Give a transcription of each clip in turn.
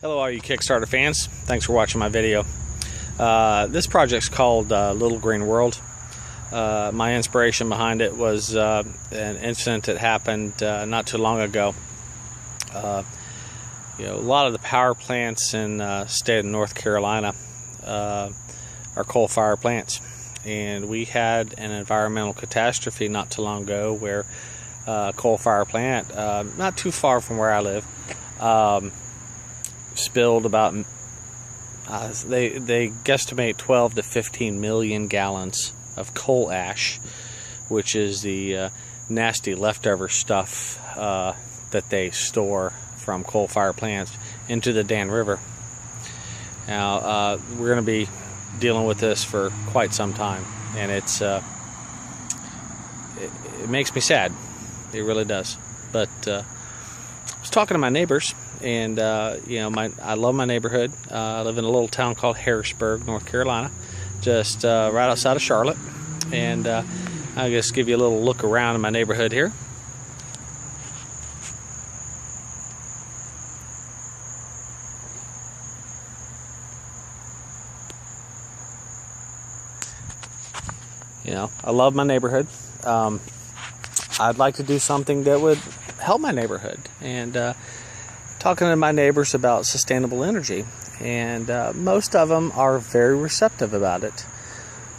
Hello all you Kickstarter fans, thanks for watching my video. This project's called Little Green World. My inspiration behind it was an incident that happened not too long ago. A lot of the power plants in the state of North Carolina are coal-fired plants, and we had an environmental catastrophe not too long ago where a coal-fired plant not too far from where I live spilled about they guesstimate 12 to 15 million gallons of coal ash, which is the nasty leftover stuff that they store from coal-fired plants, into the Dan River. Now we're going to be dealing with this for quite some time, and it makes me sad. It really does. But I was talking to my neighbors, and I love my neighborhood. I live in a little town called Harrisburg, North Carolina, just right outside of Charlotte. And I'll just give you a little look around in my neighborhood here. I love my neighborhood. I'd like to do something that would help my neighborhood, and talking to my neighbors about sustainable energy, and most of them are very receptive about it.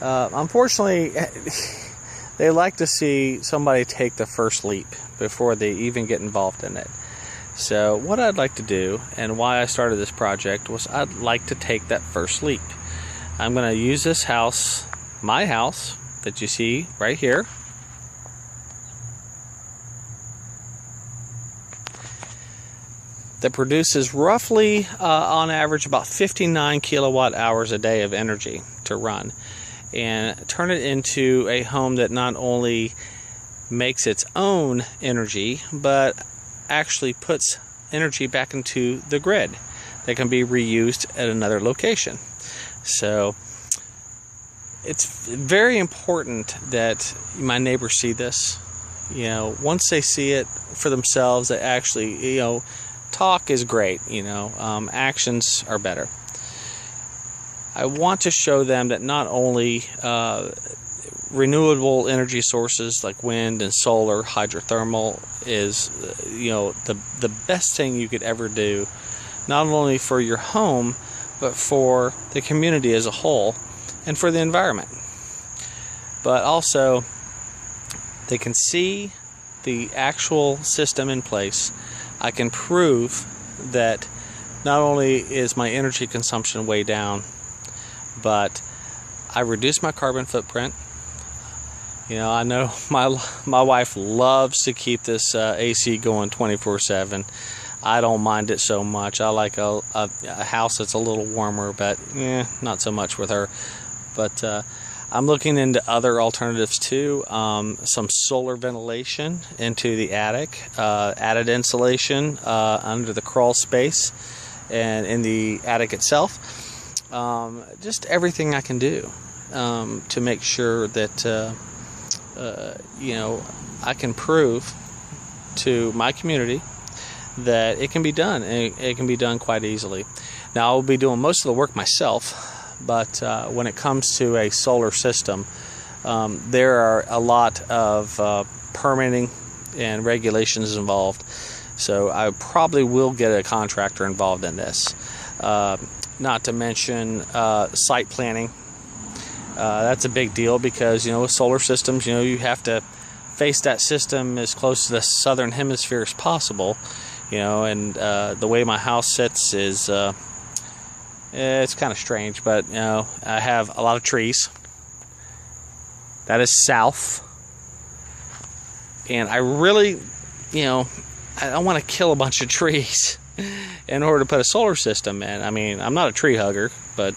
Unfortunately, they like to see somebody take the first leap before they even get involved in it. So what I'd like to do, and why I started this project, was I'd like to take that first leap. I'm going to use this house, my house, that you see right here, that produces roughly, on average, about 59 kilowatt hours a day of energy to run, and turn it into a home that not only makes its own energy, but actually puts energy back into the grid that can be reused at another location. So it's very important that my neighbors see this. Once they see it for themselves, they actually, talk is great, actions are better. I want to show them that not only renewable energy sources like wind and solar, hydrothermal is, the best thing you could ever do, not only for your home, but for the community as a whole, and for the environment. But also, they can see the actual system in place. I can prove that not only is my energy consumption way down, but I reduce my carbon footprint. I know my wife loves to keep this AC going 24/7. I don't mind it so much. I like a house that's a little warmer, but not so much with her. But I'm looking into other alternatives too. Some solar ventilation into the attic, added insulation under the crawl space and in the attic itself. Just everything I can do to make sure that I can prove to my community that it can be done, and it can be done quite easily. Now, I'll be doing most of the work myself, but when it comes to a solar system, there are a lot of permitting and regulations involved. So I probably will get a contractor involved in this. Not to mention site planning. That's a big deal because, with solar systems, you have to face that system as close to the southern hemisphere as possible. And the way my house sits is it's kind of strange, but I have a lot of trees. That is south, and I really, I don't want to kill a bunch of trees in order to put a solar system in. I mean, I'm not a tree hugger, but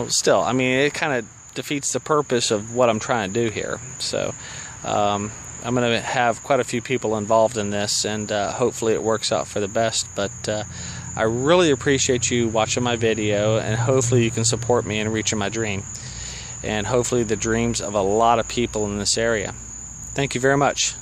still, it kind of defeats the purpose of what I'm trying to do here. So I'm going to have quite a few people involved in this, and hopefully it works out for the best. But I really appreciate you watching my video, and hopefully you can support me in reaching my dream, and hopefully the dreams of a lot of people in this area. Thank you very much.